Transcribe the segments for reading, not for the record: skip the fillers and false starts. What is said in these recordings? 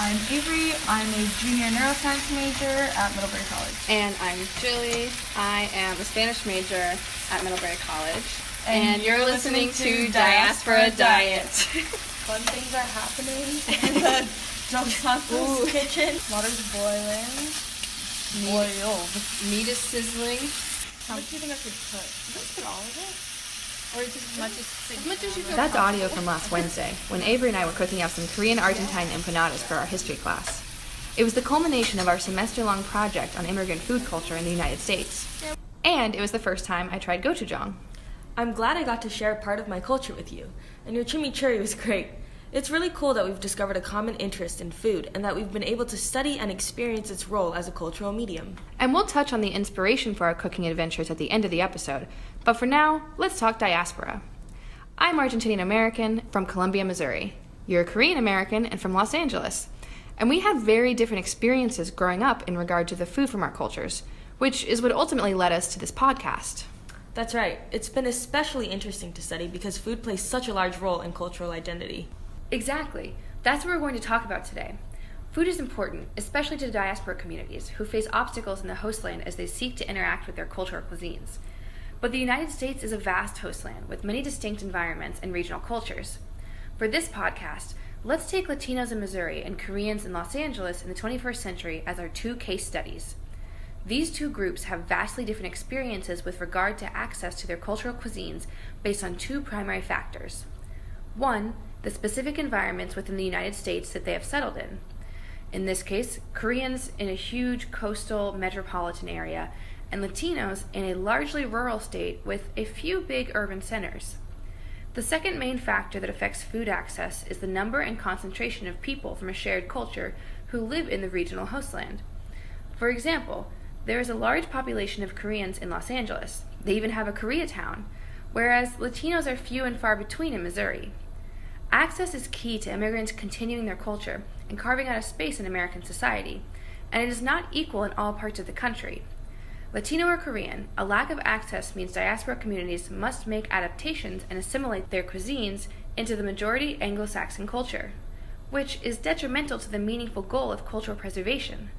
I'm Avery. I'm a junior neuroscience major at Middlebury College. And I'm Jilly. I am a Spanish major at Middlebury College. And you're listening to Diaspora Diet. Fun things are happening in the Santos kitchen. Water's boiling. Boiled. Meat is sizzling. How much do you think I should put? Just put all of it. Or just as much as you feel That's comfortable. audio from last Wednesday, when Avery and I were cooking up some Korean Argentine empanadas for our history class. It was the culmination of our semester-long project on immigrant food culture in the United States. And it was the first time I tried gochujang. I'm glad I got to share part of my culture with you, and your chimichurri was great. It's really cool that we've discovered a common interest in food and that we've been able to study and experience its role as a cultural medium. And we'll touch on the inspiration for our cooking adventures at the end of the episode, but for now, let's talk diaspora. I'm Argentinian American from Columbia, Missouri. You're Korean American and from Los Angeles. And we had very different experiences growing up in regard to the food from our cultures, which is what ultimately led us to this podcast. That's right. It's been especially interesting to study because food plays such a large role in cultural identity. Exactly. That's what we're going to talk about today. Food is important, especially to diaspora communities who face obstacles in the hostland as they seek to interact with their cultural cuisines. But the United States is a vast hostland with many distinct environments and regional cultures. For this podcast, let's take Latinos in Missouri and Koreans in Los Angeles in the 21st century as our two case studies. These two groups have vastly different experiences with regard to access to their cultural cuisines based on two primary factors. One, the specific environments within the United States that they have settled in. In this case, Koreans in a huge coastal metropolitan area, and Latinos in a largely rural state with a few big urban centers. The second main factor that affects food access is the number and concentration of people from a shared culture who live in the regional hostland. For example, there is a large population of Koreans in Los Angeles. They even have a Koreatown, whereas Latinos are few and far between in Missouri. Access is key to immigrants continuing their culture and carving out a space in American society, and it is not equal in all parts of the country. Latino or Korean, a lack of access means diaspora communities must make adaptations and assimilate their cuisines into the majority Anglo-Saxon culture, which is detrimental to the meaningful goal of cultural preservation.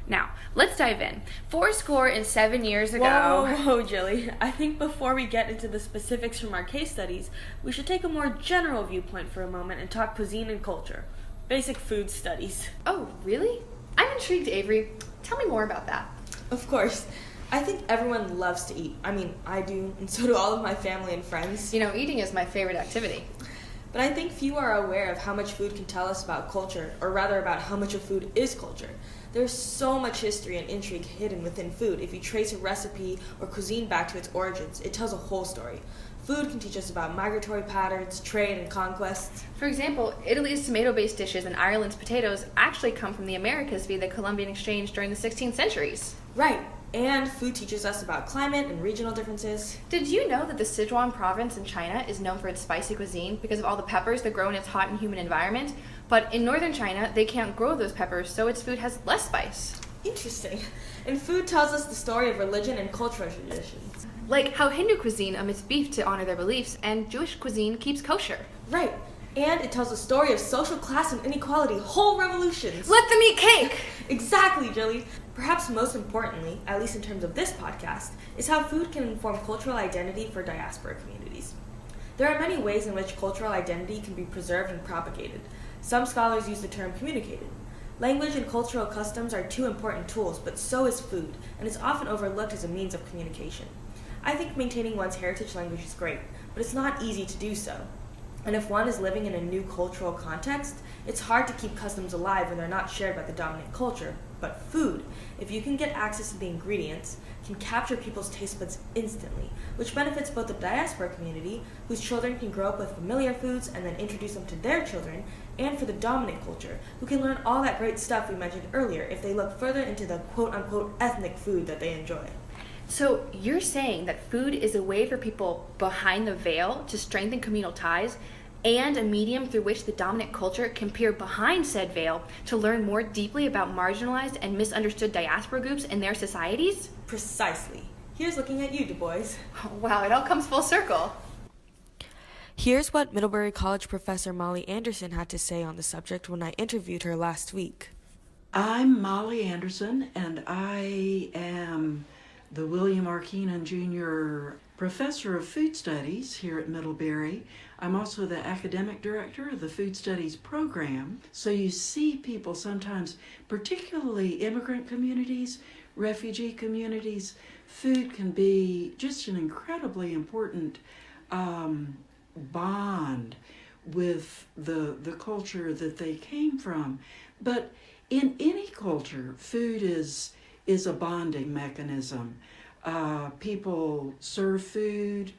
Now, let's dive in. 47 years ago... Whoa, Jilly. I think before we get into the specifics from our case studies, we should take a more general viewpoint for a moment and talk cuisine and culture. Basic food studies. Oh, really? I'm intrigued, Avery. Tell me more about that. Of course. I think everyone loves to eat. I mean, I do, and so do all of my family and friends. You know, eating is my favorite activity. But I think few are aware of how much food can tell us about culture, or rather about how much of food is culture. There's so much history and intrigue hidden within food. If you trace a recipe or cuisine back to its origins, it tells a whole story. Food can teach us about migratory patterns, trade, and conquests. For example, Italy's tomato-based dishes and Ireland's potatoes actually come from the Americas via the Columbian Exchange during the 16th centuries. Right. And food teaches us about climate and regional differences. Did you know that the Sichuan province in China is known for its spicy cuisine because of all the peppers that grow in its hot and humid environment? But in northern China, they can't grow those peppers, so its food has less spice. Interesting. And food tells us the story of religion and cultural traditions. Like how Hindu cuisine omits beef to honor their beliefs, and Jewish cuisine keeps kosher. Right. And it tells a story of social class and inequality, whole revolutions. Let them eat cake! Exactly, Jilly. Perhaps most importantly, at least in terms of this podcast, is how food can inform cultural identity for diaspora communities. There are many ways in which cultural identity can be preserved and propagated. Some scholars use the term communicated. Language and cultural customs are two important tools, but so is food, and it's often overlooked as a means of communication. I think maintaining one's heritage language is great, but it's not easy to do so. And if one is living in a new cultural context, it's hard to keep customs alive when they're not shared by the dominant culture. But food, if you can get access to the ingredients, can capture people's taste buds instantly, which benefits both the diaspora community, whose children can grow up with familiar foods and then introduce them to their children, and for the dominant culture, who can learn all that great stuff we mentioned earlier if they look further into the quote-unquote ethnic food that they enjoy. So you're saying that food is a way for people behind the veil to strengthen communal ties and a medium through which the dominant culture can peer behind said veil to learn more deeply about marginalized and misunderstood diaspora groups and their societies? Precisely. Here's looking at you, Du Bois. Wow, it all comes full circle. Here's what Middlebury College professor Molly Anderson had to say on the subject when I interviewed her last week. I'm Molly Anderson, and I am the William R. Keenan Jr. Professor of Food Studies here at Middlebury. I'm also the academic director of the Food Studies program. So you see people sometimes, particularly immigrant communities, refugee communities, food can be just an incredibly important bond with the culture that they came from. But in any culture, food is a bonding mechanism. People serve food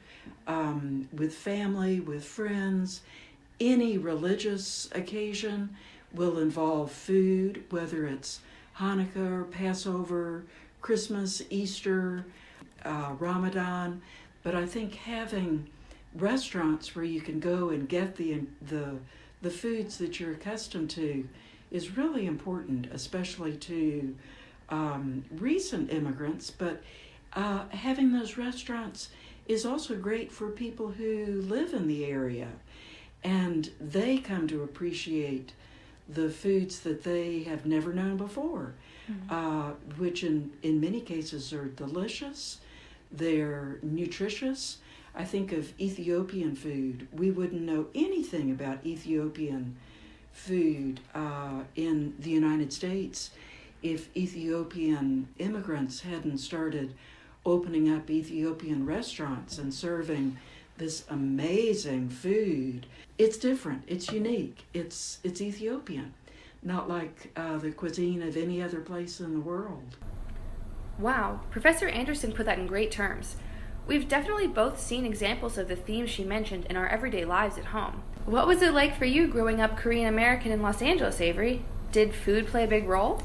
with family, with friends. Any religious occasion will involve food, whether it's Hanukkah, Passover, Christmas, Easter, Ramadan. But I think having restaurants where you can go and get the foods that you're accustomed to is really important, especially to recent immigrants. But having those restaurants is also great for people who live in the area, and they come to appreciate the foods that they have never known before, which in many cases are delicious, they're nutritious. I think of Ethiopian food. We wouldn't know anything about Ethiopian food in the United States if Ethiopian immigrants hadn't started opening up Ethiopian restaurants and serving this amazing food. It's different, it's unique, it's Ethiopian, not like the cuisine of any other place in the world. Wow, Professor Anderson put that in great terms. We've definitely both seen examples of the themes she mentioned in our everyday lives at home. What was it like for you growing up Korean American in Los Angeles, Avery? Did food play a big role?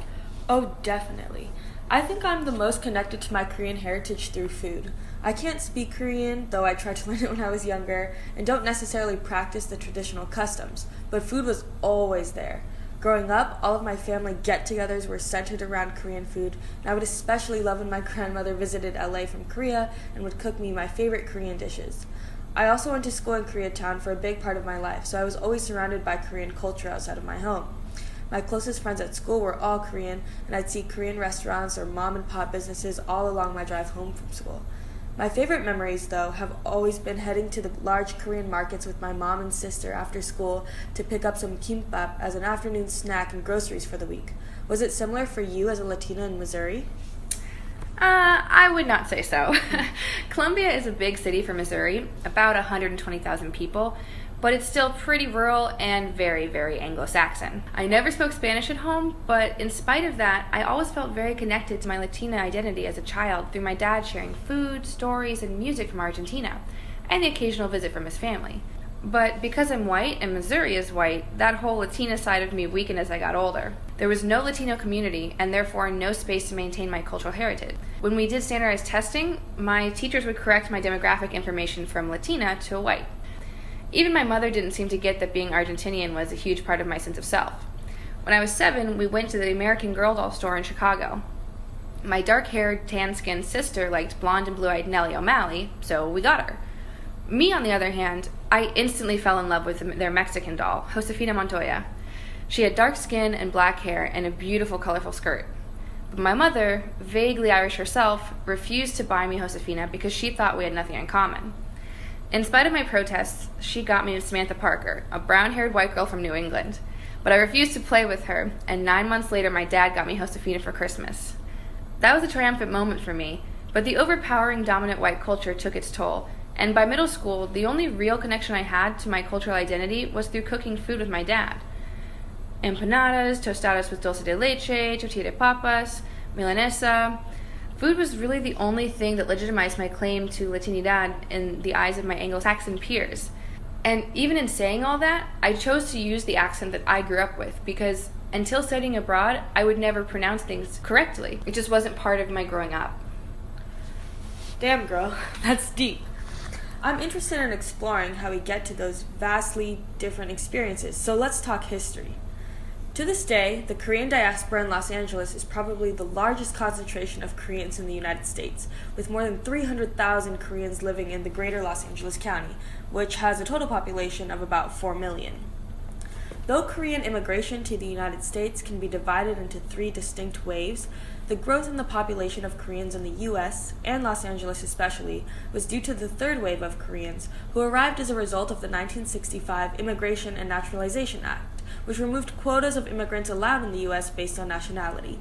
Oh, definitely. I think I'm the most connected to my Korean heritage through food. I can't speak Korean, though I tried to learn it when I was younger, and don't necessarily practice the traditional customs, but food was always there. Growing up, all of my family get-togethers were centered around Korean food, and I would especially love when my grandmother visited LA from Korea and would cook me my favorite Korean dishes. I also went to school in Koreatown for a big part of my life, so I was always surrounded by Korean culture outside of my home. My closest friends at school were all Korean, and I'd see Korean restaurants or mom-and-pop businesses all along my drive home from school. My favorite memories, though, have always been heading to the large Korean markets with my mom and sister after school to pick up some kimbap as an afternoon snack and groceries for the week. Was it similar for you as a Latina in Missouri? I would not say so. Columbia is a big city for Missouri, about 120,000 people, but it's still pretty rural and very, very Anglo-Saxon. I never spoke Spanish at home, but in spite of that, I always felt very connected to my Latina identity as a child through my dad sharing food, stories, and music from Argentina, and the occasional visit from his family. But because I'm white and Missouri is white, that whole Latina side of me weakened as I got older. There was no Latino community and therefore no space to maintain my cultural heritage. When we did standardized testing, my teachers would correct my demographic information from Latina to white. Even my mother didn't seem to get that being Argentinian was a huge part of my sense of self. When I was 7, we went to the American Girl doll store in Chicago. My dark-haired, tan-skinned sister liked blonde and blue-eyed Nellie O'Malley, so we got her. Me, on the other hand, I instantly fell in love with their Mexican doll, Josefina Montoya. She had dark skin and black hair and a beautiful, colorful skirt. But my mother, vaguely Irish herself, refused to buy me Josefina because she thought we had nothing in common. In spite of my protests, she got me Samantha Parker, a brown-haired white girl from New England. But I refused to play with her, and 9 months later my dad got me Josefina for Christmas. That was a triumphant moment for me, but the overpowering dominant white culture took its toll, and by middle school, the only real connection I had to my cultural identity was through cooking food with my dad. Empanadas, tostadas with dulce de leche, tortilla de papas, milanesa. Food was really the only thing that legitimized my claim to Latinidad in the eyes of my Anglo-Saxon peers. And even in saying all that, I chose to use the accent that I grew up with because until studying abroad, I would never pronounce things correctly. It just wasn't part of my growing up. Damn, girl, that's deep. I'm interested in exploring how we get to those vastly different experiences, so let's talk history. To this day, the Korean diaspora in Los Angeles is probably the largest concentration of Koreans in the United States, with more than 300,000 Koreans living in the greater Los Angeles County, which has a total population of about 4 million. Though Korean immigration to the United States can be divided into 3 distinct waves, the growth in the population of Koreans in the U.S., and Los Angeles especially, was due to the third wave of Koreans, who arrived as a result of the 1965 Immigration and Naturalization Act, which removed quotas of immigrants allowed in the U.S. based on nationality.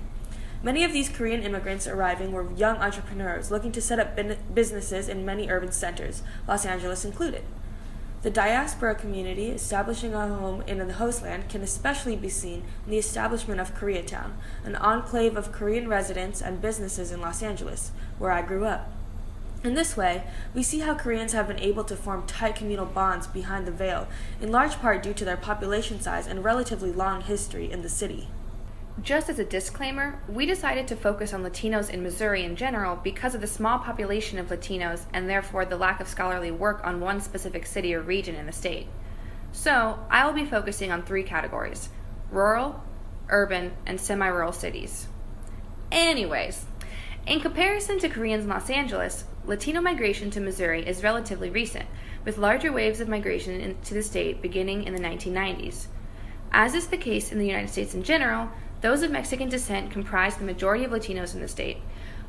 Many of these Korean immigrants arriving were young entrepreneurs looking to set up businesses in many urban centers, Los Angeles included. The diaspora community establishing a home in the hostland can especially be seen in the establishment of Koreatown, an enclave of Korean residents and businesses in Los Angeles, where I grew up. In this way, we see how Koreans have been able to form tight communal bonds behind the veil, in large part due to their population size and relatively long history in the city. Just as a disclaimer, we decided to focus on Latinos in Missouri in general because of the small population of Latinos and therefore the lack of scholarly work on one specific city or region in the state. So, I will be focusing on 3 categories: rural, urban, and semi-rural cities. Anyways, in comparison to Koreans in Los Angeles, Latino migration to Missouri is relatively recent, with larger waves of migration into the state beginning in the 1990s. As is the case in the United States in general, those of Mexican descent comprise the majority of Latinos in the state,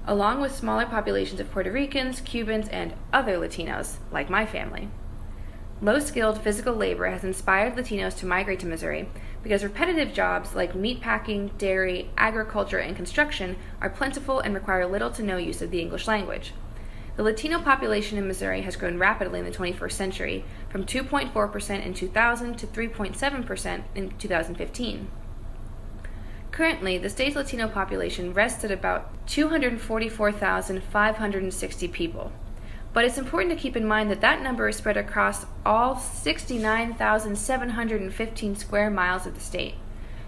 along with smaller populations of Puerto Ricans, Cubans, and other Latinos, like my family. Low-skilled physical labor has inspired Latinos to migrate to Missouri because repetitive jobs like meatpacking, dairy, agriculture, and construction are plentiful and require little to no use of the English language. The Latino population in Missouri has grown rapidly in the 21st century, from 2.4% in 2000 to 3.7% in 2015. Currently, the state's Latino population rests at about 244,560 people. But it's important to keep in mind that that number is spread across all 69,715 square miles of the state.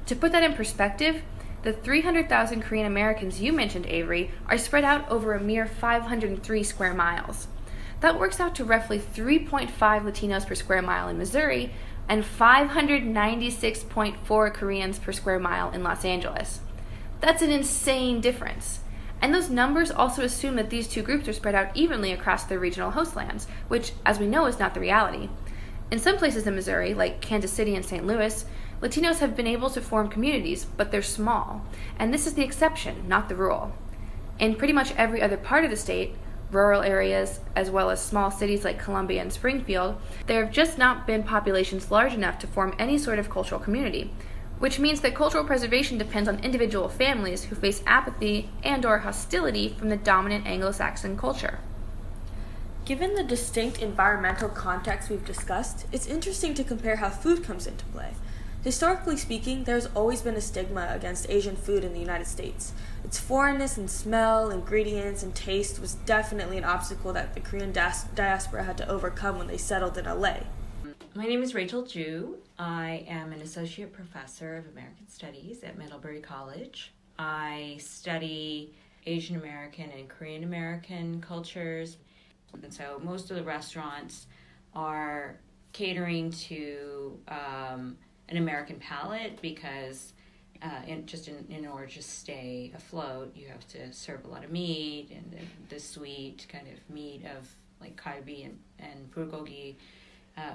To put that in perspective, the 300,000 Korean Americans you mentioned, Avery, are spread out over a mere 503 square miles. That works out to roughly 3.5 Latinos per square mile in Missouri and 596.4 Koreans per square mile in Los Angeles. That's an insane difference. And those numbers also assume that these 2 groups are spread out evenly across their regional hostlands, which, as we know, is not the reality. In some places in Missouri, like Kansas City and St. Louis, Latinos have been able to form communities, but they're small, and this is the exception, not the rule. In pretty much every other part of the state, rural areas, as well as small cities like Columbia and Springfield, there have just not been populations large enough to form any sort of cultural community, which means that cultural preservation depends on individual families who face apathy and/or hostility from the dominant Anglo-Saxon culture. Given the distinct environmental context we've discussed, it's interesting to compare how food comes into play. Historically speaking, there's always been a stigma against Asian food in the United States. Its foreignness in smell, ingredients, and taste was definitely an obstacle that the Korean diaspora had to overcome when they settled in LA. My name is Rachel Ju. I am an associate professor of American Studies at Middlebury College. I study Asian American and Korean American cultures. And so most of the restaurants are catering to an American palate because in order to stay afloat, you have to serve a lot of meat, and the sweet kind of meat of like kalbi and bulgogi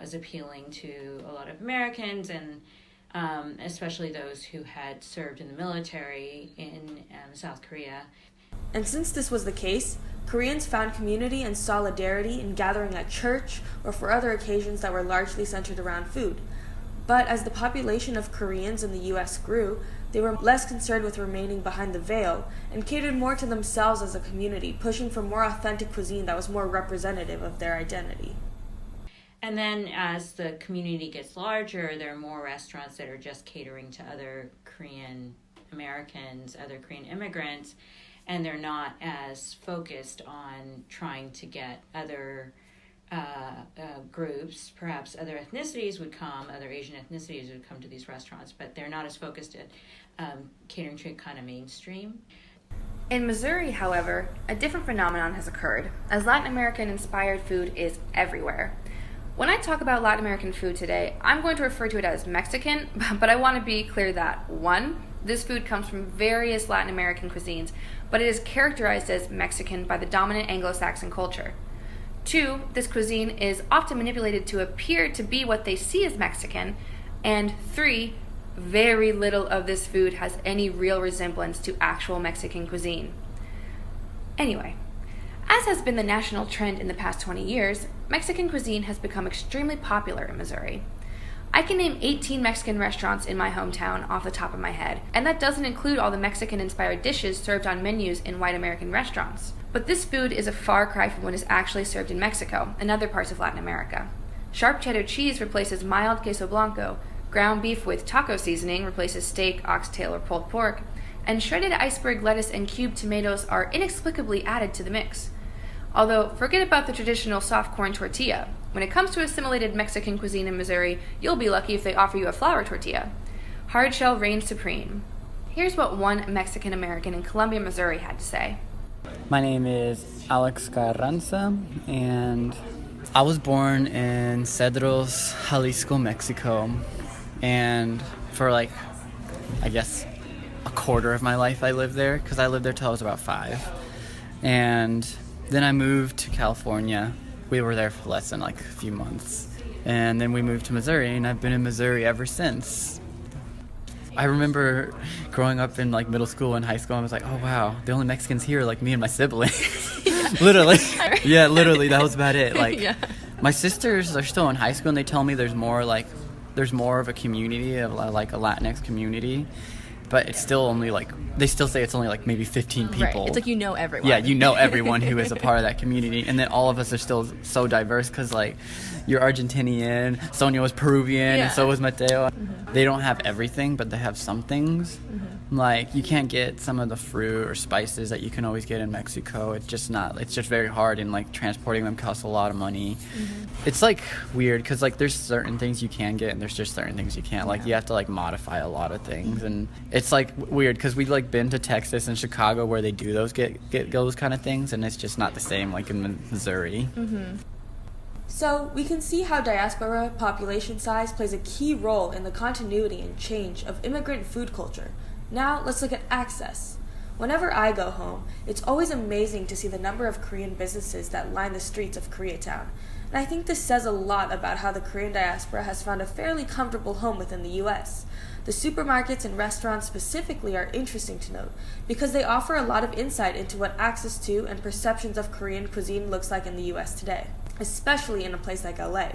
is appealing to a lot of Americans, and especially those who had served in the military in South Korea. And since this was the case, Koreans found community and solidarity in gathering at church or for other occasions that were largely centered around food. But as the population of Koreans in the U.S. grew, they were less concerned with remaining behind the veil and catered more to themselves as a community, pushing for more authentic cuisine that was more representative of their identity. And then as the community gets larger, there are more restaurants that are just catering to other Korean Americans, other Korean immigrants, and they're not as focused on trying to get other groups, perhaps other ethnicities would come, other Asian ethnicities would come to these restaurants, but they're not as focused at catering to kind of mainstream. In Missouri, however, a different phenomenon has occurred, as Latin American-inspired food is everywhere. When I talk about Latin American food today, I'm going to refer to it as Mexican, but I want to be clear that 1, this food comes from various Latin American cuisines, but it is characterized as Mexican by the dominant Anglo-Saxon culture. 2, this cuisine is often manipulated to appear to be what they see as Mexican. And 3, very little of this food has any real resemblance to actual Mexican cuisine. Anyway, as has been the national trend in the past 20 years, Mexican cuisine has become extremely popular in Missouri. I can name 18 Mexican restaurants in my hometown off the top of my head, and that doesn't include all the Mexican-inspired dishes served on menus in white American restaurants. But this food is a far cry from what is actually served in Mexico and other parts of Latin America. Sharp cheddar cheese replaces mild queso blanco, ground beef with taco seasoning replaces steak, oxtail, or pulled pork, and shredded iceberg lettuce and cubed tomatoes are inexplicably added to the mix. Although, forget about the traditional soft corn tortilla. When it comes to assimilated Mexican cuisine in Missouri, you'll be lucky if they offer you a flour tortilla. Hard shell reigns supreme. Here's what one Mexican-American in Columbia, Missouri had to say. My name is Alex Carranza, and I was born in Cedros, Jalisco, Mexico. And for a quarter of my life I lived there, because I lived there till I was about 5. And then I moved to California. We were there for less than a few months. And then we moved to Missouri, and I've been in Missouri ever since. I remember growing up in middle school and high school, I was like, oh wow, the only Mexicans here are me and my siblings. Literally. Yeah, literally, that was about it. My sisters are still in high school, and they tell me there's more of a community, of a Latinx community. But it's still only they still say it's only maybe 15 people. Right. It's everyone. Yeah, you know everyone who is a part of that community. And then all of us are still so diverse because you're Argentinian, Sonia was Peruvian, and so was Mateo. Mm-hmm. They don't have everything, but they have some things. Mm-hmm. You can't get some of the fruit or spices that you can always get in Mexico. It's just very hard, and transporting them costs a lot of money. Mm-hmm. It's weird because there's certain things you can get and there's just certain things you can't. You have to modify a lot of things, and it's weird because we been to Texas and Chicago where they do get those kind of things, and it's just not the same in Missouri. Mm-hmm. So we can see how diaspora population size plays a key role in the continuity and change of immigrant food culture. Now let's look at access. Whenever I go home, it's always amazing to see the number of Korean businesses that line the streets of Koreatown. And I think this says a lot about how the Korean diaspora has found a fairly comfortable home within the U.S. The supermarkets and restaurants specifically are interesting to note because they offer a lot of insight into what access to and perceptions of Korean cuisine looks like in the U.S. today, especially in a place like LA.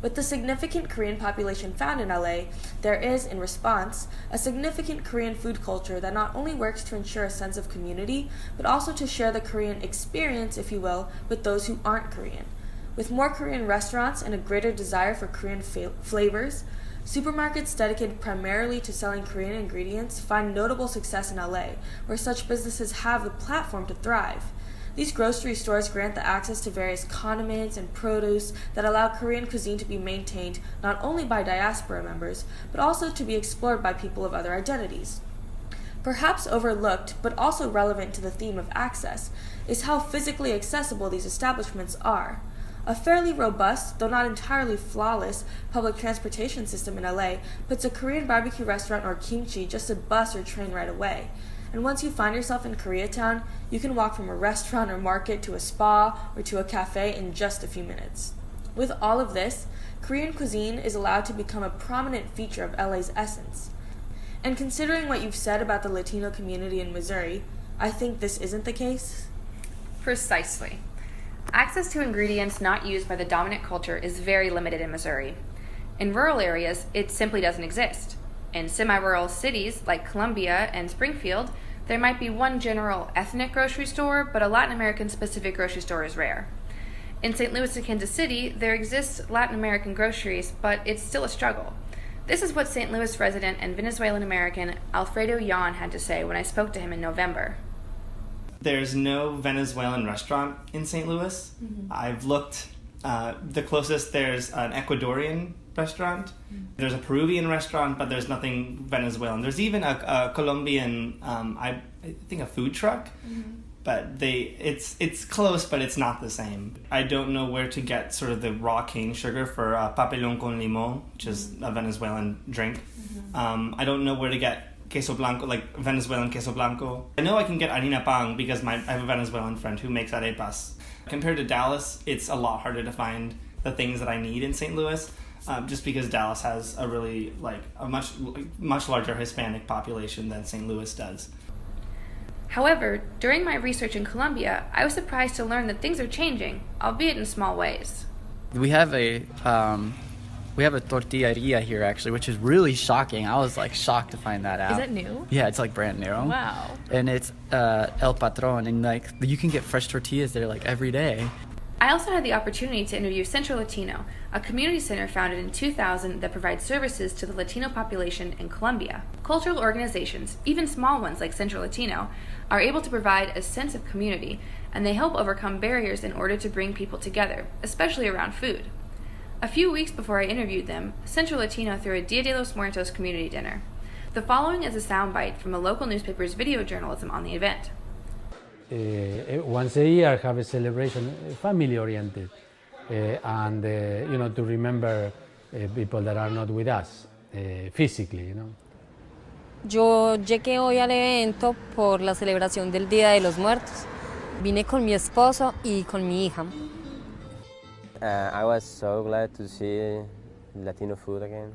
With the significant Korean population found in LA, there is, in response, a significant Korean food culture that not only works to ensure a sense of community, but also to share the Korean experience, if you will, with those who aren't Korean. With more Korean restaurants and a greater desire for Korean flavors, supermarkets dedicated primarily to selling Korean ingredients find notable success in LA, where such businesses have the platform to thrive. These grocery stores grant the access to various condiments and produce that allow Korean cuisine to be maintained not only by diaspora members, but also to be explored by people of other identities. Perhaps overlooked, but also relevant to the theme of access, is how physically accessible these establishments are. A fairly robust, though not entirely flawless, public transportation system in LA puts a Korean barbecue restaurant or kimchi just a bus or train right away. And once you find yourself in Koreatown, you can walk from a restaurant or market to a spa or to a cafe in just a few minutes. With all of this, Korean cuisine is allowed to become a prominent feature of LA's essence. And considering what you've said about the Latino community in Missouri, I think this isn't the case. Precisely. Access to ingredients not used by the dominant culture is very limited in Missouri. In rural areas, it simply doesn't exist. In semi-rural cities like Columbia and Springfield, there might be one general ethnic grocery store, but a Latin American-specific grocery store is rare. In St. Louis and Kansas City, there exists Latin American groceries, but it's still a struggle. This is what St. Louis resident and Venezuelan-American Alfredo Yan had to say when I spoke to him in November. There's no Venezuelan restaurant in St. Louis. Mm-hmm. I've looked. The closest, there's an Ecuadorian restaurant. Mm-hmm. There's a Peruvian restaurant, but there's nothing Venezuelan. There's even a Colombian, I think a food truck, mm-hmm. but it's close, but it's not the same. I don't know where to get sort of the raw cane sugar for papelón con limón, which is a Venezuelan drink. I don't know where to get queso blanco, like Venezuelan queso blanco. I know I can get harina pan because I have a Venezuelan friend who makes arepas. Compared to Dallas, it's a lot harder to find the things that I need in St. Louis, just because Dallas has a really a much larger Hispanic population than St. Louis does. However, during my research in Colombia, I was surprised to learn that things are changing, albeit in small ways. We have a tortilleria here actually, which is really shocking. I was shocked to find that out. Is that new? Yeah, it's brand new. Wow. And it's El Patron, and you can get fresh tortillas there every day. I also had the opportunity to interview Centro Latino, a community center founded in 2000 that provides services to the Latino population in Colombia. Cultural organizations, even small ones like Centro Latino, are able to provide a sense of community, and they help overcome barriers in order to bring people together, especially around food. A few weeks before I interviewed them, Centro Latino threw a Dia de los Muertos community dinner. The following is a soundbite from a local newspaper's video journalism on the event. Once a year have a celebration, family oriented, and to remember people that are not with us physically. Yo llegué hoy al evento por la celebración del Día de los Muertos. Vine con mi esposo y con mi hija. I was so glad to see Latino food again.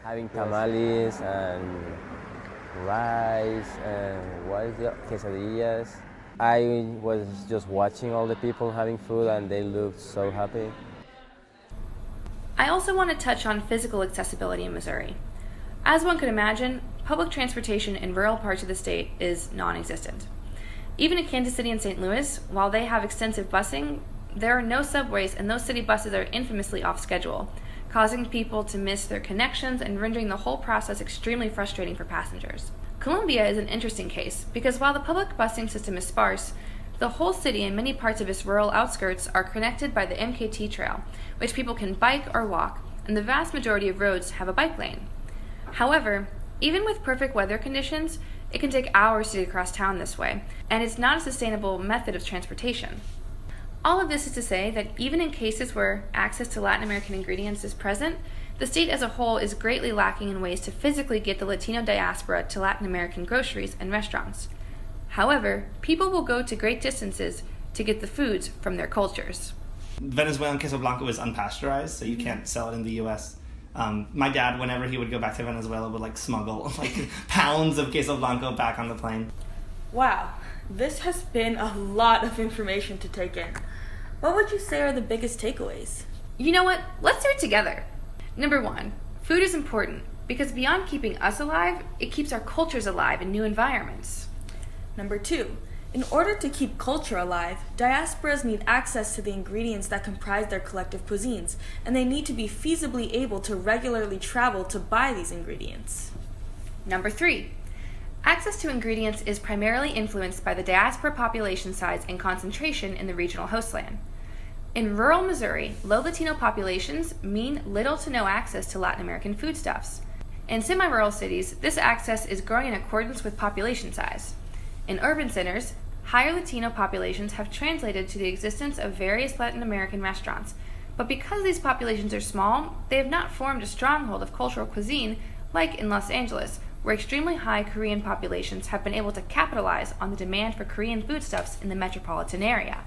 Having tamales and rice and quesadillas. I was just watching all the people having food and they looked so happy. I also want to touch on physical accessibility in Missouri. As one could imagine, public transportation in rural parts of the state is non-existent. Even in Kansas City and St. Louis, while they have extensive busing, there are no subways and those city buses are infamously off schedule, causing people to miss their connections and rendering the whole process extremely frustrating for passengers. Columbia is an interesting case because while the public busing system is sparse, the whole city and many parts of its rural outskirts are connected by the MKT trail, which people can bike or walk, and the vast majority of roads have a bike lane. However, even with perfect weather conditions, it can take hours to get across town this way, and it's not a sustainable method of transportation. All of this is to say that even in cases where access to Latin American ingredients is present, the state as a whole is greatly lacking in ways to physically get the Latino diaspora to Latin American groceries and restaurants. However, people will go to great distances to get the foods from their cultures. Venezuelan queso blanco is unpasteurized, so you can't sell it in the U.S. My dad, whenever he would go back to Venezuela, would smuggle pounds of queso blanco back on the plane. Wow, this has been a lot of information to take in. What would you say are the biggest takeaways? You know what? Let's do it together. Number 1, food is important because beyond keeping us alive, it keeps our cultures alive in new environments. Number 2, in order to keep culture alive, diasporas need access to the ingredients that comprise their collective cuisines, and they need to be feasibly able to regularly travel to buy these ingredients. Number 3, access to ingredients is primarily influenced by the diaspora population size and concentration in the regional hostland. In rural Missouri, low Latino populations mean little to no access to Latin American foodstuffs. In semi-rural cities, this access is growing in accordance with population size. In urban centers, higher Latino populations have translated to the existence of various Latin American restaurants, but because these populations are small, they have not formed a stronghold of cultural cuisine like in Los Angeles, where extremely high Korean populations have been able to capitalize on the demand for Korean foodstuffs in the metropolitan area.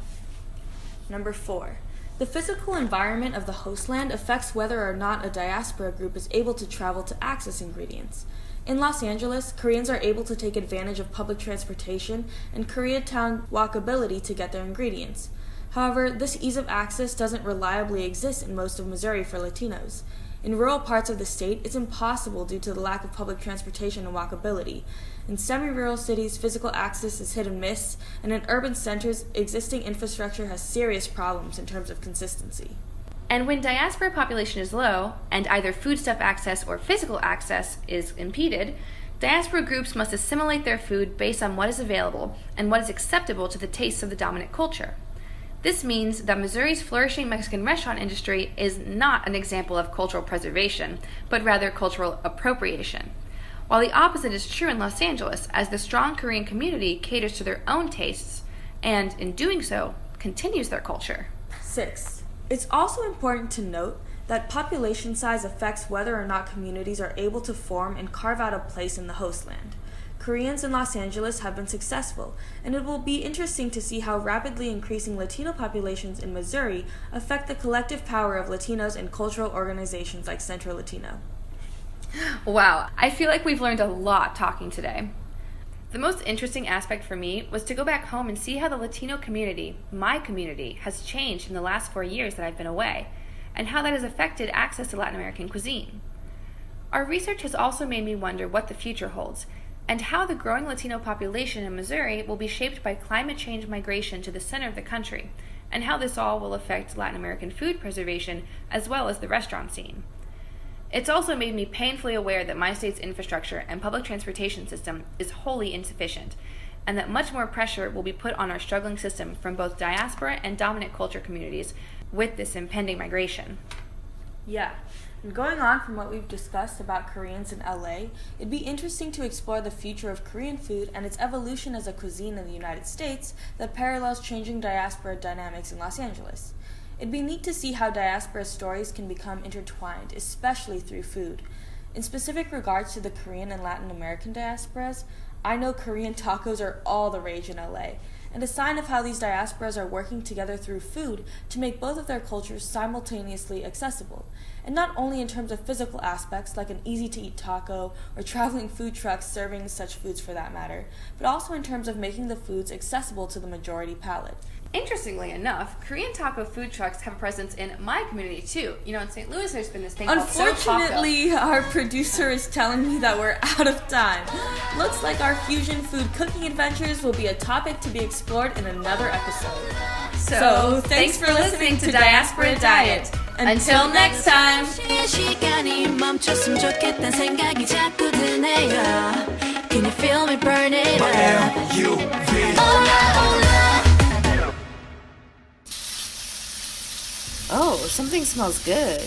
Number 4, the physical environment of the hostland affects whether or not a diaspora group is able to travel to access ingredients. In Los Angeles, Koreans are able to take advantage of public transportation and Koreatown walkability to get their ingredients. However, this ease of access doesn't reliably exist in most of Missouri for Latinos. In rural parts of the state, it's impossible due to the lack of public transportation and walkability. In semi-rural cities, physical access is hit and miss, and in urban centers, existing infrastructure has serious problems in terms of consistency. And when diaspora population is low, and either foodstuff access or physical access is impeded, diaspora groups must assimilate their food based on what is available and what is acceptable to the tastes of the dominant culture. This means that Missouri's flourishing Mexican restaurant industry is not an example of cultural preservation, but rather cultural appropriation. while the opposite is true in Los Angeles, as the strong Korean community caters to their own tastes and, in doing so, continues their culture. 6. It's also important to note that population size affects whether or not communities are able to form and carve out a place in the host land. Koreans in Los Angeles have been successful, and it will be interesting to see how rapidly increasing Latino populations in Missouri affect the collective power of Latinos in cultural organizations like Centro Latino. Wow, I feel like we've learned a lot talking today. The most interesting aspect for me was to go back home and see how the Latino community, my community, has changed in the last 4 years that I've been away, and how that has affected access to Latin American cuisine. Our research has also made me wonder what the future holds, and how the growing Latino population in Missouri will be shaped by climate change migration to the center of the country, and how this all will affect Latin American food preservation as well as the restaurant scene. It's also made me painfully aware that my state's infrastructure and public transportation system is wholly insufficient, and that much more pressure will be put on our struggling system from both diaspora and dominant culture communities with this impending migration. Yeah. And going on from what we've discussed about Koreans in LA, it'd be interesting to explore the future of Korean food and its evolution as a cuisine in the United States that parallels changing diaspora dynamics in Los Angeles. It'd be neat to see how diaspora stories can become intertwined, especially through food. In specific regards to the Korean and Latin American diasporas, I know Korean tacos are all the rage in LA, and a sign of how these diasporas are working together through food to make both of their cultures simultaneously accessible. And not only in terms of physical aspects like an easy-to-eat taco or traveling food trucks serving such foods for that matter, but also in terms of making the foods accessible to the majority palate. Interestingly enough, Korean taco food trucks have a presence in my community too. You know, in St. Louis there's been this thing called So Taco. Unfortunately, our producer is telling me that we're out of time. Looks like our fusion food cooking adventures will be a topic to be explored in another episode. So thanks for listening to Diaspora Diet. Until next time! 시간이 멈췄으면 좋겠단 생각이 자꾸 드네요. Can you feel me burning up? Oh, something smells good.